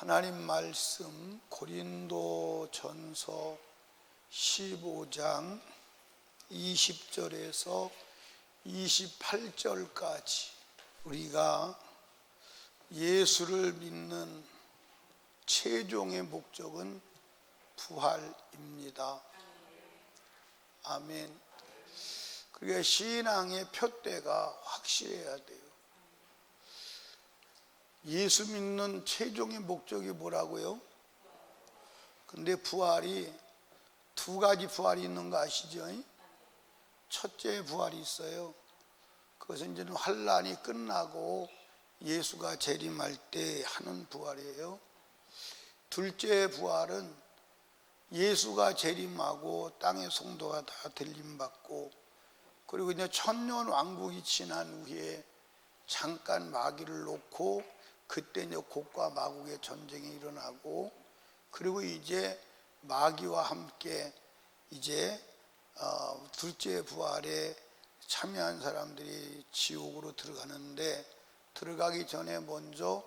하나님 말씀 고린도전서 15장 20절에서 28절까지 우리가 예수를 믿는 최종의 목적은 부활입니다. 아멘. 그게 신앙의 표대가 확실해야 돼요. 예수 믿는 최종의 목적이 뭐라고요? 근데 부활이 두 가지 부활이 있는 거 아시죠? 첫째 부활이 있어요. 그것은 이제 환란이 끝나고 예수가 재림할 때 하는 부활이에요. 둘째 부활은 예수가 재림하고 땅의 성도가 다 들림받고, 그리고 이제 천년 왕국이 지난 후에 잠깐 마귀를 놓고 그때 이제 곡과 마국의 전쟁이 일어나고, 그리고 이제 마귀와 함께 이제 둘째 부활에 참여한 사람들이 지옥으로 들어가는데, 들어가기 전에 먼저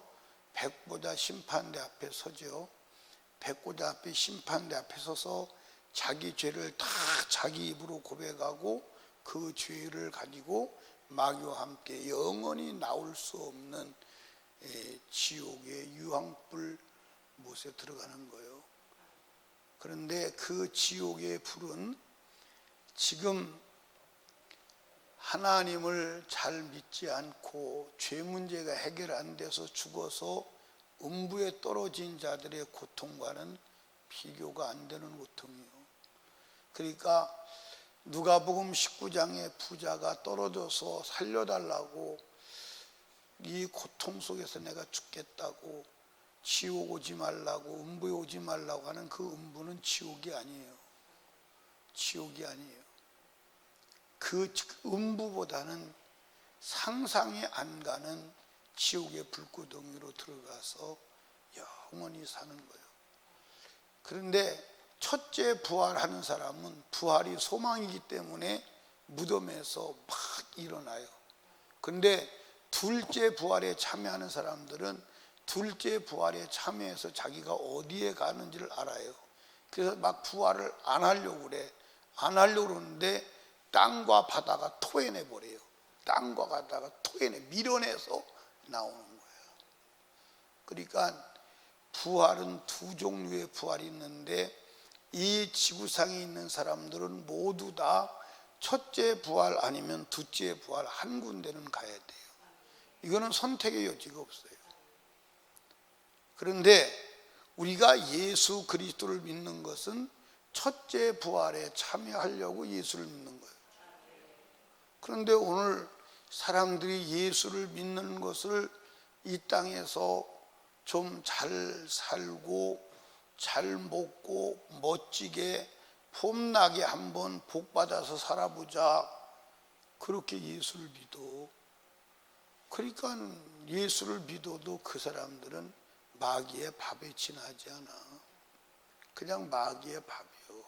백보자 심판대 앞에 서죠. 백보자 앞에 심판대 앞에 서서 자기 죄를 다 자기 입으로 고백하고 그 죄를 가지고 마귀와 함께 영원히 나올 수 없는 지옥의 유황불 못에 들어가는 거예요. 그런데 그 지옥의 불은 지금 하나님을 잘 믿지 않고 죄 문제가 해결 안 돼서 죽어서 음부에 떨어진 자들의 고통과는 비교가 안 되는 고통이에요. 그러니까 누가복음 19장에 부자가 떨어져서 살려달라고, 이 고통 속에서 내가 죽겠다고 지옥 오지 말라고, 음부에 오지 말라고 하는 그 음부는 지옥이 아니에요. 지옥이 아니에요. 그 음부보다는 상상이 안 가는 지옥의 불구덩이로 들어가서 영원히 사는 거예요. 그런데 첫째 부활하는 사람은 부활이 소망이기 때문에 무덤에서 막 일어나요. 그런데 둘째 부활에 참여하는 사람들은 둘째 부활에 참여해서 자기가 어디에 가는지를 알아요. 그래서 막 부활을 안 하려고 그래. 안 하려고 그러는데 땅과 바다가 토해내 버려요. 땅과 바다가 밀어내서 나오는 거예요. 그러니까 부활은 두 종류의 부활이 있는데, 이 지구상에 있는 사람들은 모두 다 첫째 부활 아니면 둘째 부활 한 군데는 가야 돼요. 이거는 선택의 여지가 없어요. 그런데 우리가 예수 그리스도를 믿는 것은 첫째 부활에 참여하려고 예수를 믿는 거예요. 그런데 오늘 사람들이 예수를 믿는 것을 이 땅에서 좀 잘 살고 잘 먹고 멋지게 폼나게 한번 복받아서 살아보자, 그렇게 예수를 믿어. 그러니까 예수를 믿어도 그 사람들은 마귀의 밥에 지나지 않아. 그냥 마귀의 밥이요.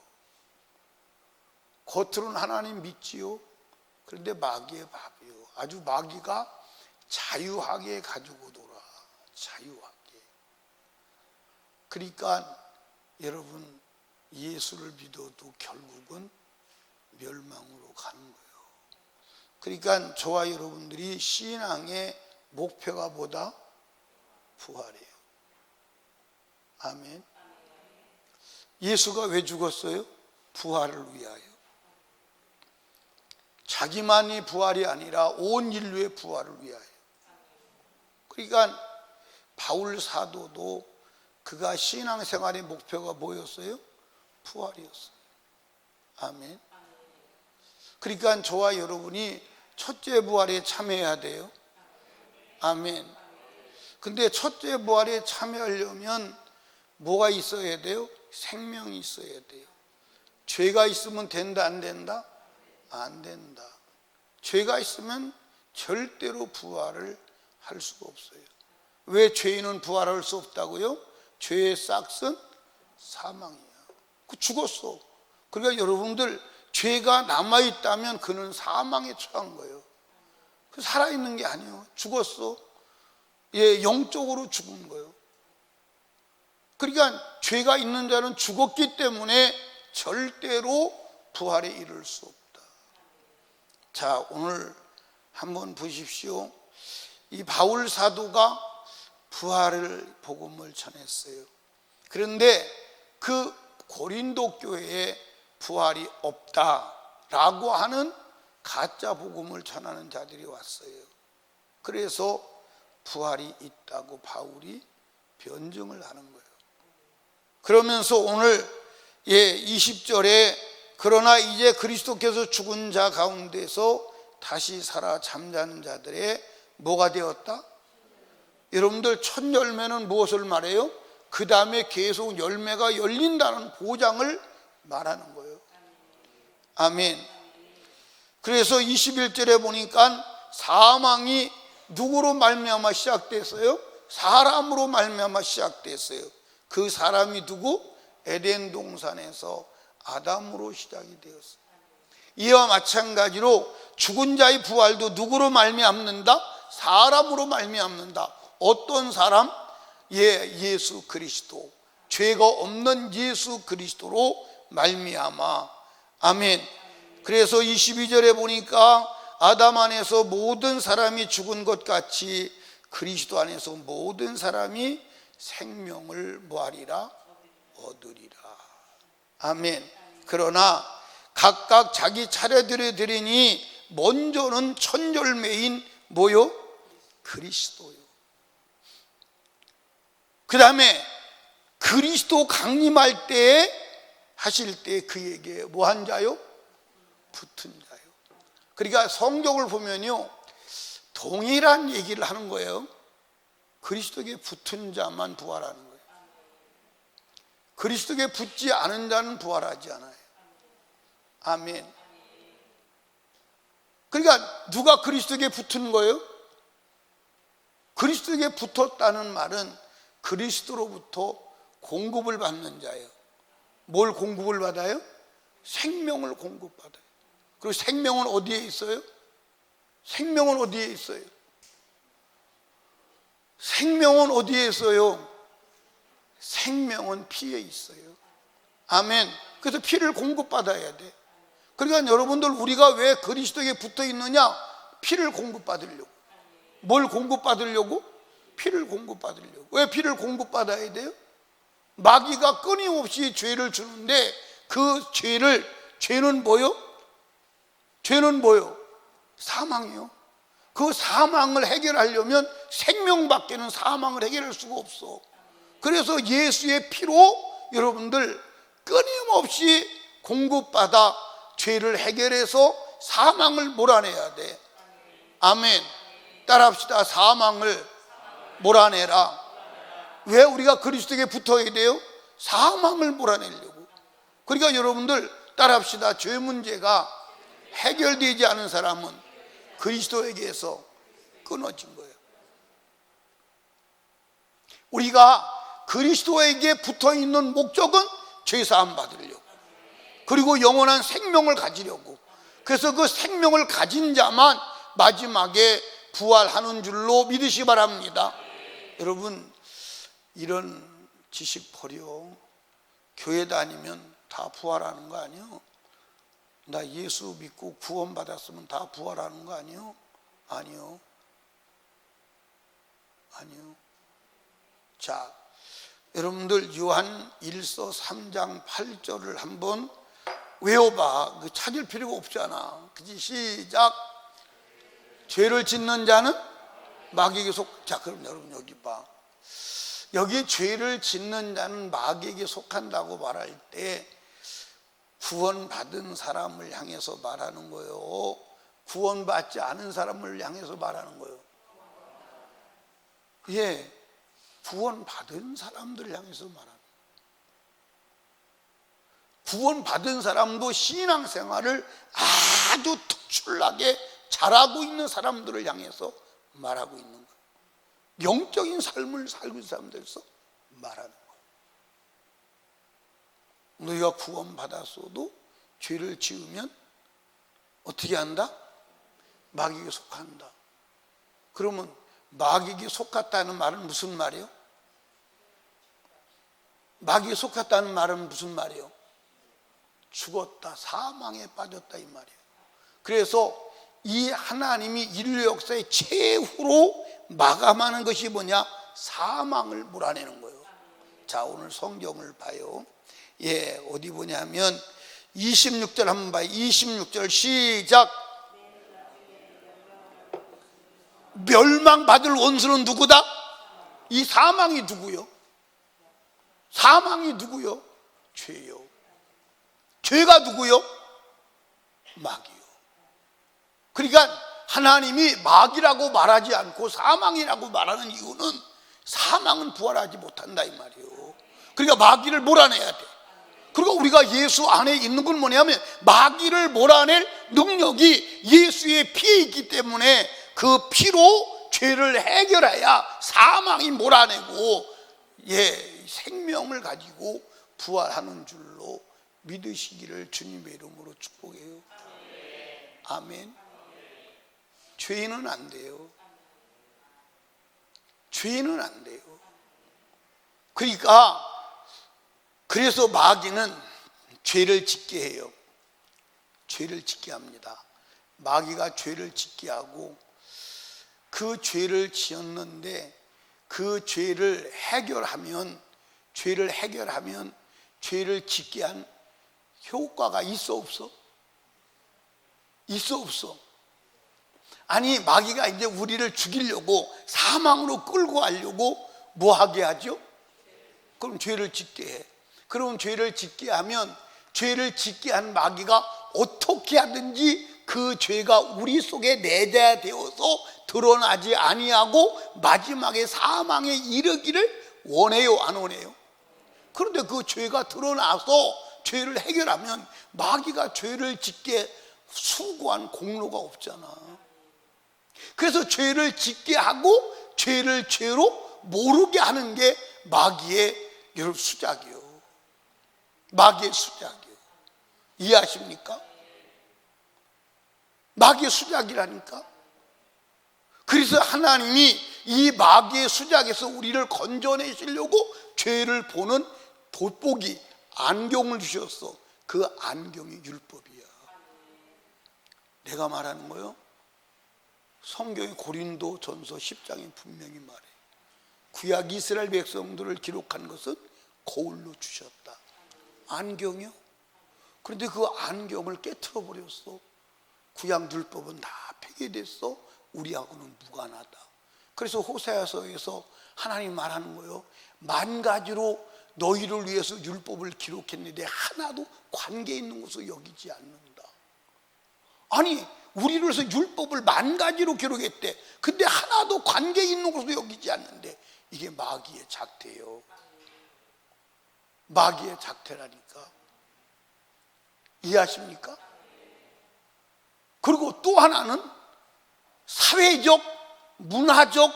겉으로는 하나님 믿지요. 그런데 마귀의 밥이요. 아주 마귀가 자유하게 가지고 놀아. 자유하게. 그러니까 여러분, 예수를 믿어도 결국은 멸망으로 가는 거예요. 그러니까 저와 여러분들이 신앙의 목표가 뭐다? 부활이에요. 아멘. 예수가 왜 죽었어요? 부활을 위하여. 자기만이 부활이 아니라 온 인류의 부활을 위하여. 그러니까 바울 사도도 그가 신앙생활의 목표가 뭐였어요? 부활이었어요. 아멘. 그러니까 저와 여러분이 첫째 부활에 참여해야 돼요. 아멘. 근데 첫째 부활에 참여하려면 뭐가 있어야 돼요? 생명이 있어야 돼요. 죄가 있으면 된다, 안 된다? 안 된다. 죄가 있으면 절대로 부활을 할 수가 없어요. 왜 죄인은 부활할 수 없다고요? 죄의 싹은 사망이야. 그 죽었어. 그러니까 여러분들, 죄가 남아있다면 그는 사망에 처한 거예요. 그 살아있는 게 아니에요. 죽었어. 예, 영적으로 죽은 거예요. 그러니까 죄가 있는 자는 죽었기 때문에 절대로 부활에 이를 수 없다. 자, 오늘 한번 보십시오. 이 바울 사도가 부활을 복음을 전했어요. 그런데 그 고린도 교회에 부활이 없다라고 하는 가짜 복음을 전하는 자들이 왔어요. 그래서 부활이 있다고 바울이 변증을 하는 거예요. 그러면서 오늘 20절에 그러나 이제 그리스도께서 죽은 자 가운데서 다시 살아 잠자는 자들의 뭐가 되었다? 여러분들 첫 열매는 무엇을 말해요? 그 다음에 계속 열매가 열린다는 보장을 말하는 거예요. 아멘. 그래서 21절에 보니까 사망이 누구로 말미암아 시작됐어요? 사람으로 말미암아 시작됐어요. 그 사람이 누구? 에덴 동산에서 아담으로 시작이 되었어요. 이와 마찬가지로 죽은 자의 부활도 누구로 말미암는다? 사람으로 말미암는다. 어떤 사람? 예수 그리스도, 죄가 없는 예수 그리스도로 말미암아. 아멘. 그래서 22절에 보니까 아담 안에서 모든 사람이 죽은 것 같이 그리스도 안에서 모든 사람이 생명을 뭐하리라? 얻으리라. 아멘. 그러나 각각 자기 차례대로 드리니 먼저는 첫 열매인 뭐요? 그리스도요. 그 다음에 그리스도 강림할 때 하실 때 그에게 뭐한 자요? 붙은 자요. 그러니까 성경을 보면요, 동일한 얘기를 하는 거예요. 그리스도에게 붙은 자만 부활하는 거예요. 그리스도에게 붙지 않은 자는 부활하지 않아요. 아멘. 그러니까 누가 그리스도에게 붙은 거예요? 그리스도에게 붙었다는 말은 그리스도로부터 공급을 받는 자예요. 뭘 공급을 받아요? 생명을 공급받아요. 그리고 생명은 어디에 있어요? 생명은 어디에 있어요? 생명은 어디에 있어요? 생명은 피에 있어요. 아멘. 그래서 피를 공급받아야 돼. 그러니까 여러분들, 우리가 왜 그리스도에게 붙어 있느냐? 피를 공급받으려고. 뭘 공급받으려고? 피를 공급받으려고. 왜 피를 공급받아야 돼요? 마귀가 끊임없이 죄를 주는데 그 죄는 뭐요? 죄는 뭐요? 사망이요. 그 사망을 해결하려면 생명밖에는 사망을 해결할 수가 없어. 그래서 예수의 피로 여러분들 끊임없이 공급받아 죄를 해결해서 사망을 몰아내야 돼. 아멘. 따라합시다. 사망을 몰아내라. 왜 우리가 그리스도에게 붙어야 돼요? 사망을 몰아내려고. 그러니까 여러분들 따라합시다. 죄 문제가 해결되지 않은 사람은 그리스도에게서 끊어진 거예요. 우리가 그리스도에게 붙어 있는 목적은 죄사함 받으려고, 그리고 영원한 생명을 가지려고. 그래서 그 생명을 가진 자만 마지막에 부활하는 줄로 믿으시 바랍니다. 여러분, 이런 지식 버려. 교회 다니면 다 부활하는 거 아니에요? 나 예수 믿고 구원받았으면 다 부활하는 거 아니에요? 아니요. 아니요. 자, 여러분들 요한 1서 3장 8절을 한번 외워봐. 그 찾을 필요가 없잖아. 그치? 시작. 죄를 짓는 자는 마귀에게 자, 그럼 여러분 여기 봐. 여기 죄를 짓는 자는 마귀에게 속한다고 말할 때 구원받은 사람을 향해서 말하는 거예요? 구원받지 않은 사람을 향해서 말하는 거예요? 예, 구원받은 사람들을 향해서 말하는 거예요. 구원받은 사람도 신앙생활을 아주 특출나게 잘하고 있는 사람들을 향해서 말하고 있는 거예요. 영적인 삶을 살고 있는 사람들에서 말하는 거예요. 너희가 구원받았어도 죄를 지으면 어떻게 한다? 마귀에게 속한다. 그러면 마귀에게 속았다는 말은 무슨 말이에요? 마귀에 속했다는 말은 무슨 말이에요? 죽었다, 사망에 빠졌다 이 말이에요. 그래서 이 하나님이 인류 역사의 최후로 마감하는 것이 뭐냐? 사망을 몰아내는 거예요. 자, 오늘 성경을 봐요. 어디 보냐면 26절 한번 봐요. 26절 시작. 멸망받을 원수는 누구다? 이 사망이 누구요? 사망이 누구요? 죄요. 죄가 누구요? 마귀요. 그러니까 하나님이 마귀라고 말하지 않고 사망이라고 말하는 이유는 사망은 부활하지 못한다 이 말이에요. 그러니까 마귀를 몰아내야 돼. 그리고 우리가 예수 안에 있는 건 뭐냐면 마귀를 몰아낼 능력이 예수의 피에 있기 때문에 그 피로 죄를 해결해야 사망이 몰아내고 생명을 가지고 부활하는 줄로 믿으시기를 주님의 이름으로 축복해요. 아멘. 죄인은 안 돼요. 죄인은 안 돼요. 그러니까 그래서 마귀는 죄를 짓게 해요. 죄를 짓게 합니다. 마귀가 죄를 짓게 하고 그 죄를 지었는데 그 죄를 해결하면 죄를 짓게 한 효과가 있어 없어? 있어 없어? 아니 마귀가 이제 우리를 죽이려고 사망으로 끌고 가려고 뭐 하게 하죠? 그럼 죄를 짓게 해. 그럼 죄를 짓게 하면 죄를 짓게 한 마귀가 어떻게 하든지 그 죄가 우리 속에 내재되어서 드러나지 아니하고 마지막에 사망에 이르기를 원해요, 안 원해요? 그런데 그 죄가 드러나서 죄를 해결하면 마귀가 죄를 짓게 수고한 공로가 없잖아. 그래서 죄를 짓게 하고 죄를 죄로 모르게 하는 게 마귀의 수작이요. 마귀의 수작이요. 이해하십니까? 마귀의 수작이라니까. 그래서 하나님이 이 마귀의 수작에서 우리를 건져내시려고 죄를 보는 돋보기, 안경을 주셨어. 그 안경이 율법이야. 내가 말하는 거요, 성경의 고린도 전서 10장에 분명히 말해. 구약 이스라엘 백성들을 기록한 것은 거울로 주셨다. 안경이요? 그런데 그 안경을 깨트려 버렸어. 구약 율법은 다 폐기됐어. 우리하고는 무관하다. 그래서 호세아서에서 하나님 말하는 거예요. 만 가지로 너희를 위해서 율법을 기록했는데 하나도 관계 있는 것으로 여기지 않는다. 아니 우리를 위해서 율법을 만 가지로 기록했대. 근데 하나도 관계 있는 것으로 여기지 않는데 이게 마귀의 작태예요. 마귀의 작태라니까. 이해하십니까? 그리고 또 하나는 사회적, 문화적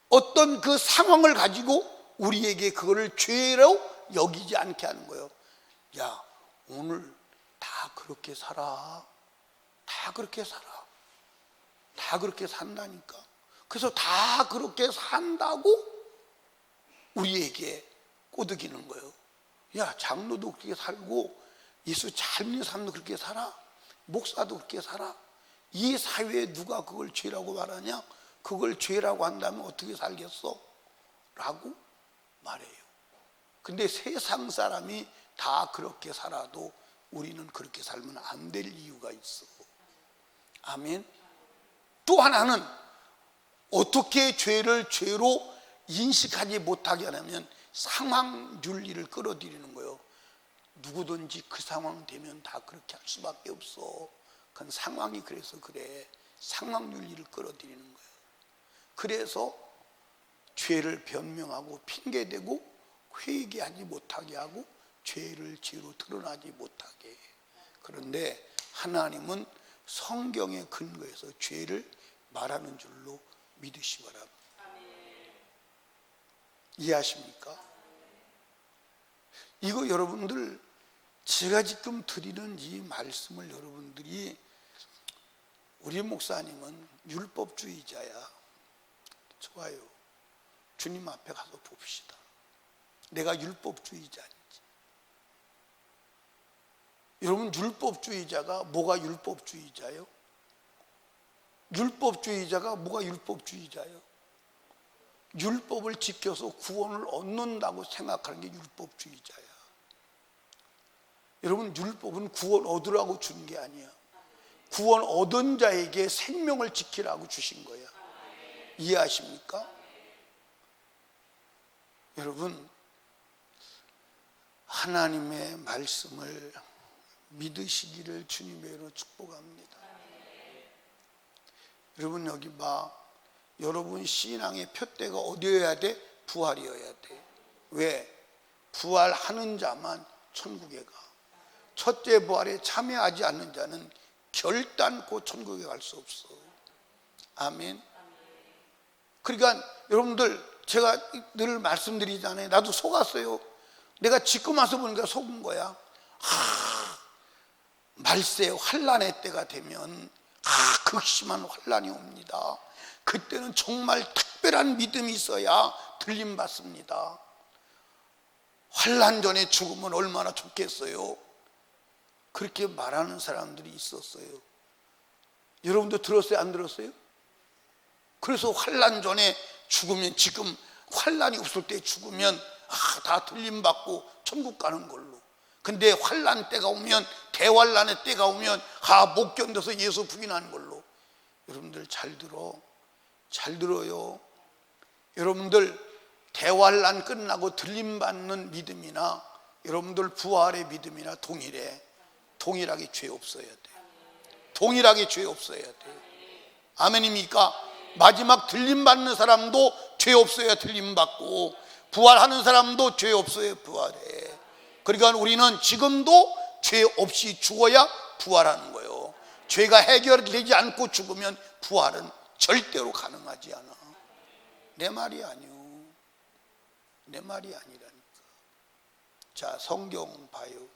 어떤 그 상황을 가지고 우리에게 그거를 죄로 여기지 않게 하는 거예요. 야, 오늘 다 그렇게 살아. 다 그렇게 살아. 다 그렇게 산다니까. 그래서 다 그렇게 산다고 우리에게 꼬드기는 거예요. 야, 장로도 그렇게 살고 예수 잘 믿는 사람도 그렇게 살아. 목사도 그렇게 살아. 이 사회에 누가 그걸 죄라고 말하냐? 그걸 죄라고 한다면 어떻게 살겠어? 라고 말해요. 근데 세상 사람이 다 그렇게 살아도 우리는 그렇게 살면 안 될 이유가 있어. 아멘. 또 하나는 어떻게 죄를 죄로 인식하지 못하게 하냐면 상황 윤리를 끌어들이는 거예요. 누구든지 그 상황 되면 다 그렇게 할 수밖에 없어. 그건 상황이 그래서 그래. 상황 윤리를 끌어들이는 거예요. 그래서 죄를 변명하고 핑계대고 회개하지 못하게 하고 죄를 죄로 드러나지 못하게 해. 그런데 하나님은 성경의 근거에서 죄를 말하는 줄로 믿으시 바랍니다. 이해하십니까? 이거 여러분들 제가 지금 드리는 이 말씀을 여러분들이 우리 목사님은 율법주의자야. 좋아요. 주님 앞에 가서 봅시다. 내가 율법주의자인지. 여러분, 율법주의자가 뭐가 율법주의자예요? 율법주의자가 뭐가 율법주의자예요? 율법을 지켜서 구원을 얻는다고 생각하는 게 율법주의자야. 여러분, 율법은 구원 얻으라고 준 게 아니야. 구원 얻은 자에게 생명을 지키라고 주신 거야. 이해하십니까? 여러분, 하나님의 말씀을 믿으시기를 주님의 이름으로 축복합니다. 여러분, 여기 봐. 여러분 신앙의 표대가 어디여야 돼? 부활이어야 돼. 왜? 부활하는 자만 천국에 가. 첫째 부활에 참여하지 않는 자는 결단코 천국에 갈 수 없어. 아멘. 그러니까 여러분들, 제가 늘 말씀드리잖아요. 나도 속았어요. 내가 지금 와서 보니까 속은 거야. 말세 환난의 때가 되면 극심한 환난이 옵니다. 그때는 정말 특별한 믿음이 있어야 들림 받습니다. 환난 전에 죽으면 얼마나 좋겠어요. 그렇게 말하는 사람들이 있었어요. 여러분도 들었어요? 안 들었어요? 그래서 환난 전에 죽으면, 지금 환난이 없을 때 죽으면 다 들림 받고 천국 가는 걸로. 근데 환난 때가 오면, 대환난의 때가 오면 못 견뎌서 예수 부인하는 걸로. 여러분들 잘 들어요. 여러분들 대환난 끝나고 들림 받는 믿음이나 여러분들 부활의 믿음이나 동일하게 죄 없어야 돼. 동일하게 죄 없어야 돼. 아멘입니까? 마지막 들림 받는 사람도 죄 없어야 들림 받고, 부활하는 사람도 죄 없어야 부활해. 그러니까 우리는 지금도 죄 없이 죽어야 부활하는 거예요. 죄가 해결되지 않고 죽으면 부활은 절대로 가능하지 않아. 내 말이 아니요. 내 말이 아니라니까. 자, 성경 봐요.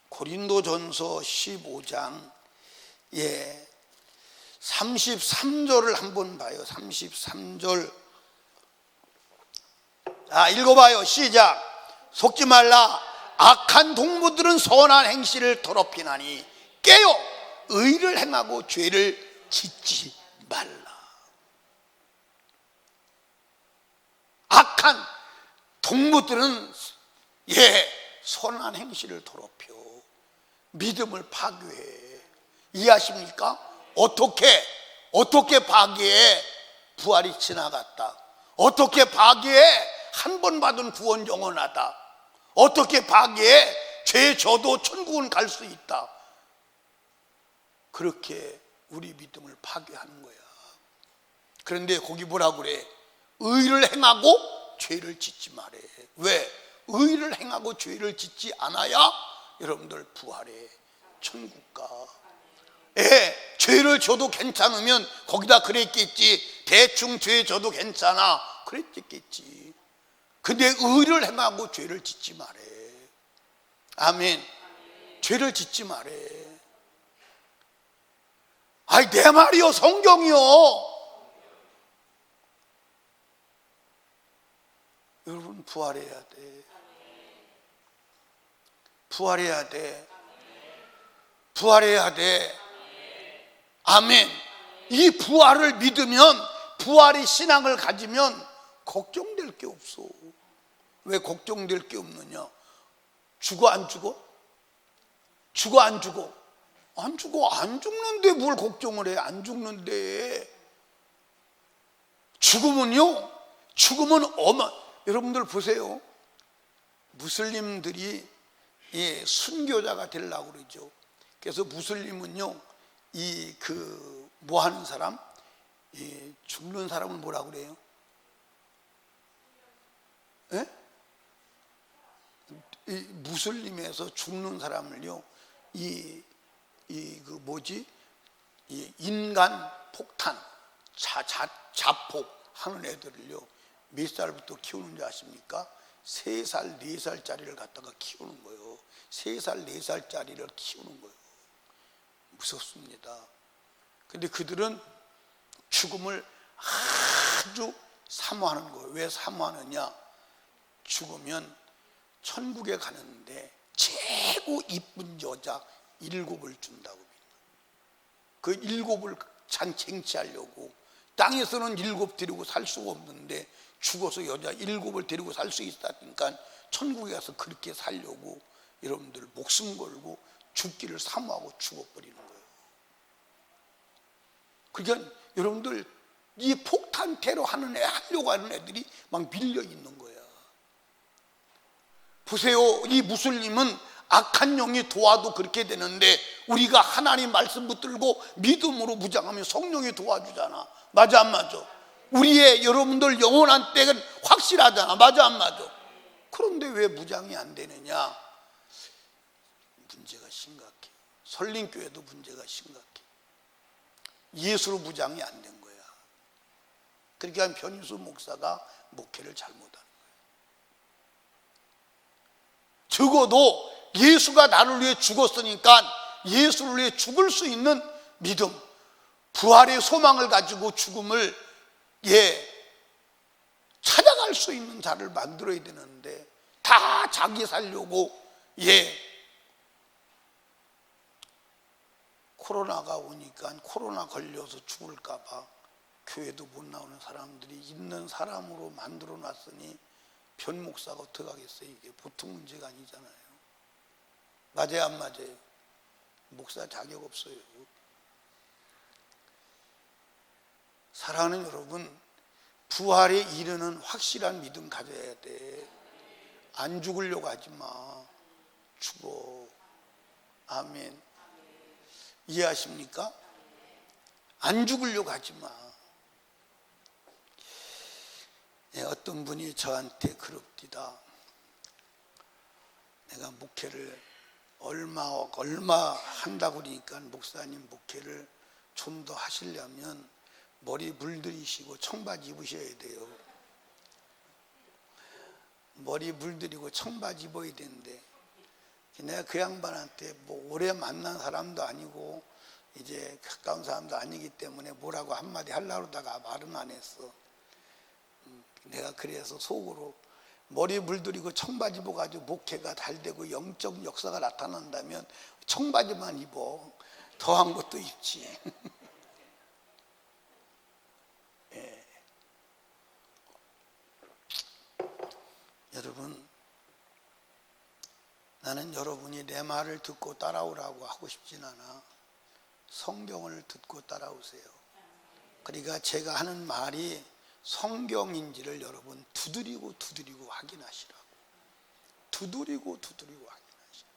고린도전서 15장 33절을 한번 봐요. 33절. 읽어봐요. 시작. 속지 말라. 악한 동무들은 선한 행실을 더럽히나니 깨어 의를 행하고 죄를 짓지 말라. 악한 동무들은 선한 행실을 더럽혀 믿음을 파괴해. 이해하십니까? 어떻게 파괴해? 부활이 지나갔다. 어떻게 파괴해? 한 번 받은 구원 영원하다. 어떻게 파괴해? 죄 져도 천국은 갈 수 있다. 그렇게 우리 믿음을 파괴하는 거야. 그런데 거기 뭐라 그래? 의를 행하고 죄를 짓지 말해. 왜? 의를 행하고 죄를 짓지 않아야 여러분들 부활해. 천국 가. 죄를 져도 괜찮으면 거기다 그랬겠지. 대충 죄 져도 괜찮아, 그랬겠지. 근데 의를 행하고 죄를 짓지 말해. 아멘. 죄를 짓지 말해. 내 말이요, 성경이요. 여러분, 부활해야 돼. 부활해야 돼. 부활해야 돼. 아멘. 이 부활을 믿으면, 부활의 신앙을 가지면 걱정될 게 없어. 왜 걱정될 게 없느냐? 죽어 안 죽어? 죽어 안 죽어? 안 죽어. 안 죽는데 뭘 걱정을 해? 안 죽는데. 죽으면요, 여러분들 보세요. 무슬림들이 순교자가 되려고 그러죠. 그래서 무슬림은요, 뭐 하는 사람? 죽는 사람은 뭐라 그래요? 무슬림에서 죽는 사람을요, 인간 폭탄, 자폭 하는 애들을요, 몇 살부터 키우는 줄 아십니까? 3살, 4살짜리를 갖다가 키우는 거예요. 3살, 4살짜리를 키우는 거예요. 무섭습니다. 근데 그들은 죽음을 아주 사모하는 거예요. 왜 사모하느냐? 죽으면 천국에 가는데 최고 이쁜 여자 7을 준다고. 그 7을 쟁취하려고. 땅에서는 7 데리고 살 수가 없는데 죽어서 여자 7을 데리고 살 수 있다니까 천국에 가서 그렇게 살려고 여러분들 목숨 걸고 죽기를 사모하고 죽어버리는 거예요. 그러니까 여러분들 이 폭탄 테러 하려고 하는 애들이 막 밀려 있는 거야. 보세요. 이 무슬림은 악한 영이 도와도 그렇게 되는데 우리가 하나님 말씀 붙들고 믿음으로 무장하면 성령이 도와주잖아. 맞아 안 맞아? 우리의 여러분들 영원한 때는 확실하잖아. 맞아 안 맞아? 그런데 왜 무장이 안 되느냐? 문제가 심각해. 설림교회도 문제가 심각해. 예수로 무장이 안 된 거야. 그러니까 변희수 목사가 목회를 잘못한 거야. 적어도 예수가 나를 위해 죽었으니까 예수를 위해 죽을 수 있는 믿음, 부활의 소망을 가지고 죽음을 찾아갈 수 있는 자를 만들어야 되는데 다 자기 살려고 코로나가 오니까 코로나 걸려서 죽을까 봐 교회도 못 나오는 사람들이 있는 사람으로 만들어 놨으니 변 목사가 어떻게 하겠어요? 이게 보통 문제가 아니잖아요. 맞아요 안 맞아요? 목사 자격 없어요. 사랑하는 여러분, 부활에 이르는 확실한 믿음 가져야 돼. 안 죽으려고 하지 마. 죽어. 아멘. 이해하십니까? 안 죽으려고 하지 마. 어떤 분이 저한테 그럽디다. 내가 목회를 얼마 한다고 그러니까 목사님 목회를 좀 더 하시려면 머리 물들이시고 청바지 입으셔야 돼요. 머리 물들이고 청바지 입어야 되는데 내가 그 양반한테 뭐 오래 만난 사람도 아니고 이제 가까운 사람도 아니기 때문에 뭐라고 한마디 하려고 하다가 말은 안 했어. 내가 그래서 속으로 머리 물들이고 청바지 입어가지고 목회가 잘 되고 영적 역사가 나타난다면 청바지만 입어. 더한 것도 입지. 여러분, 나는 여러분이 내 말을 듣고 따라오라고 하고 싶진 않아. 성경을 듣고 따라오세요. 그러니까 제가 하는 말이 성경인지를 여러분 두드리고 확인하시라고. 두드리고 확인하시라고.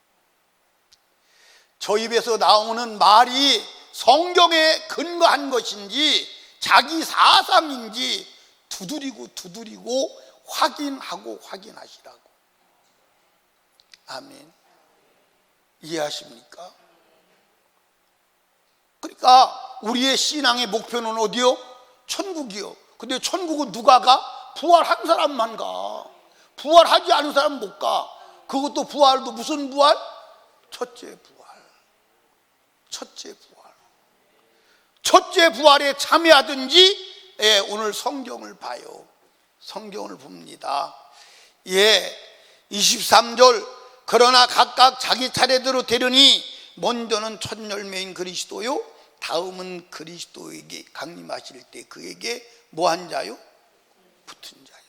저 입에서 나오는 말이 성경에 근거한 것인지 자기 사상인지 두드리고 확인하시라고. 아멘. 이해하십니까? 그러니까 우리의 신앙의 목표는 어디요? 천국이요. 근데 천국은 누가 가? 부활한 사람만 가. 부활하지 않은 사람은 못 가. 그것도 부활도 무슨 부활? 첫째 부활에 참여하든지 오늘 성경을 봐요. 성경을 봅니다. 23절 그러나 각각 자기 차례대로 되려니 먼저는 첫 열매인 그리스도요 다음은 그리스도에게 강림하실 때 그에게 뭐한 자요? 붙은 자요.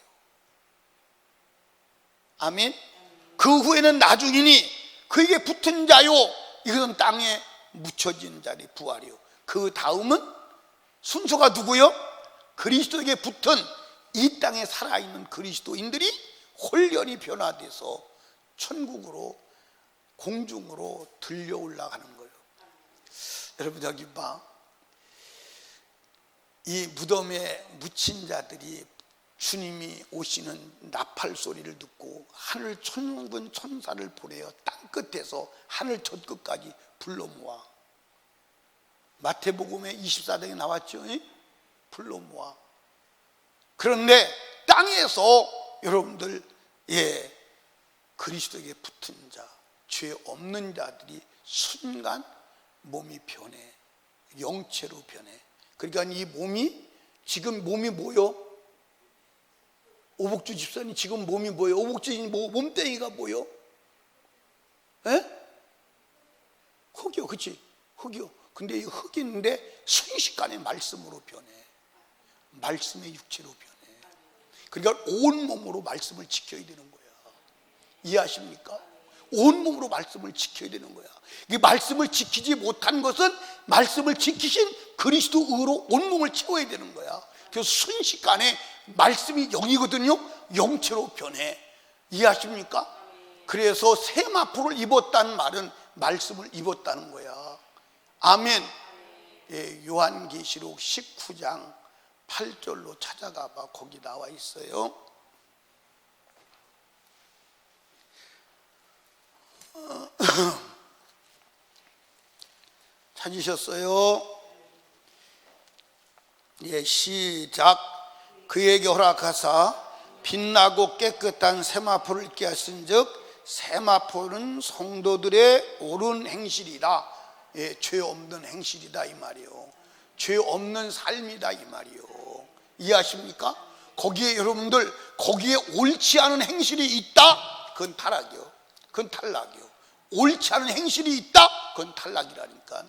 아멘. 그 후에는 나중이니 그에게 붙은 자요 이것은 땅에 묻혀진 자리 부활이요. 그 다음은 순서가 누구요? 그리스도에게 붙은 이 땅에 살아있는 그리스도인들이 홀연히 변화돼서 천국으로 공중으로 들려 올라가는 거예요. 여러분 여기 봐. 이 무덤에 묻힌 자들이 주님이 오시는 나팔 소리를 듣고 하늘 천군 천사를 보내어 땅끝에서 하늘 저 끝까지 불러 모아. 마태복음에 24장에 나왔죠. 불러 모아. 그런데 땅에서 여러분들 그리스도에게 붙은 자, 죄 없는 자들이 순간 몸이 변해. 영체로 변해. 그러니까 이 몸이 지금 몸이 뭐요? 오복주 집사님 지금 몸이 뭐예요? 오복주 몸뚱이가 뭐요? 에? 흙이요, 그치? 흙이요. 근데 이 흙인데 순식간에 말씀으로 변해. 말씀의 육체로 변해. 그러니까 온몸으로 말씀을 지켜야 되는 거야. 이해하십니까? 온몸으로 말씀을 지켜야 되는 거야. 이 말씀을 지키지 못한 것은 말씀을 지키신 그리스도 의로 온몸을 채워야 되는 거야. 그래서 순식간에 말씀이 영이거든요. 영체로 변해. 이해하십니까? 그래서 세마포를 입었다는 말은 말씀을 입었다는 거야. 아멘. 예, 요한계시록 19장 8절로 찾아가 봐. 거기 나와 있어요. 찾으셨어요? 예, 시작. 그에게 허락하사 빛나고 깨끗한 세마포를 입게 하신즉 세마포는 성도들의 옳은 행실이다. 예, 죄 없는 행실이다 이 말이요. 죄 없는 삶이다 이 말이요. 이해하십니까? 거기에 여러분들 거기에 옳지 않은 행실이 있다? 그건 타락이요. 그건 탈락이요. 옳지 않은 행실이 있다? 그건 탈락이라니까.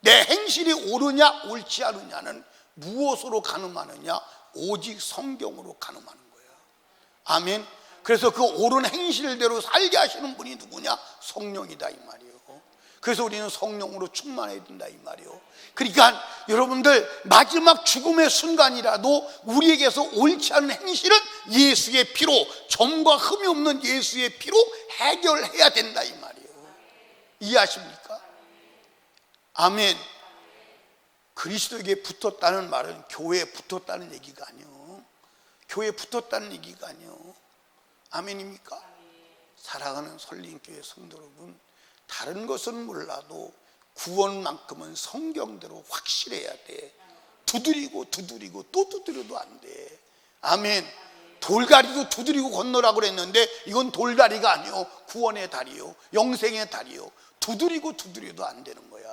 내 행실이 옳으냐 옳지 않으냐는 무엇으로 가늠하느냐? 오직 성경으로 가늠하는 거야. 아멘. 그래서 그 옳은 행실대로 살게 하시는 분이 누구냐? 성령이다 이 말이에요. 그래서 우리는 성령으로 충만해야 된다 이 말이에요. 그러니까 여러분들 마지막 죽음의 순간이라도 우리에게서 옳지 않은 행실은 예수의 피로, 점과 흠이 없는 예수의 피로 해결해야 된다 이 말이에요. 이해하십니까? 아멘. 그리스도에게 붙었다는 말은 교회에 붙었다는 얘기가 아니요. 교회에 붙었다는 얘기가 아니요. 아멘입니까? 사랑하는 설린교회 성도 여러분, 다른 것은 몰라도 구원만큼은 성경대로 확실해야 돼. 두드리고 또 두드려도 안 돼. 아멘. 돌다리도 두드리고 건너라고 그랬는데 이건 돌다리가 아니요, 구원의 다리요, 영생의 다리요. 두드려도 안 되는 거야.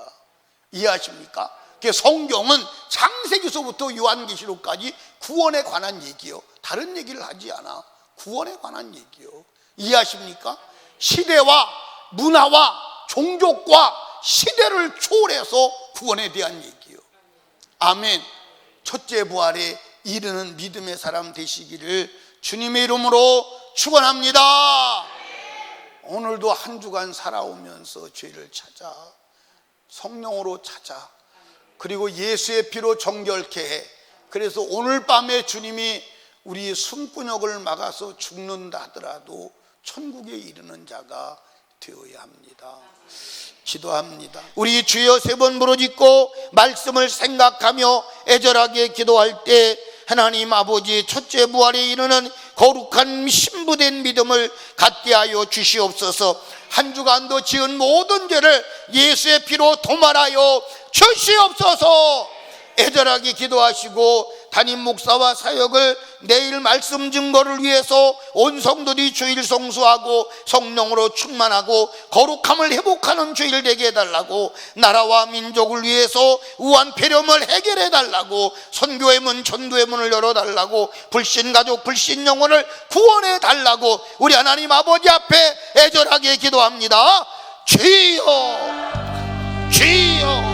이해하십니까? 성경은 창세기서부터 요한계시록까지 구원에 관한 얘기요, 다른 얘기를 하지 않아. 구원에 관한 얘기요. 이해하십니까? 시대와 문화와 종족과 시대를 초월해서 구원에 대한 얘기요. 아멘. 첫째 부활에 이르는 믿음의 사람 되시기를 주님의 이름으로 축원합니다. 오늘도 한 주간 살아오면서 죄를 찾아 성령으로 찾아, 그리고 예수의 피로 정결케 해. 그래서 오늘 밤에 주님이 우리 숨구녕을 막아서 죽는다 하더라도 천국에 이르는 자가 되어야 합니다. 기도합니다. 우리 주여 세 번 부르짖고 말씀을 생각하며 애절하게 기도할 때 하나님 아버지, 첫째 부활에 이르는 거룩한 신부된 믿음을 갖게 하여 주시옵소서. 한 주간도 지은 모든 죄를 예수의 피로 도말하여 주시옵소서. 애절하게 기도하시고 담임 목사와 사역을 내일 말씀 증거를 위해서 온 성도들이 주일 성수하고 성령으로 충만하고 거룩함을 회복하는 주일 되게 해달라고, 나라와 민족을 위해서 우한 폐렴을 해결해 달라고, 선교의 문 전도의 문을 열어달라고, 불신가족 불신 영혼을 구원해 달라고 우리 하나님 아버지 앞에 애절하게 기도합니다. 주여 주여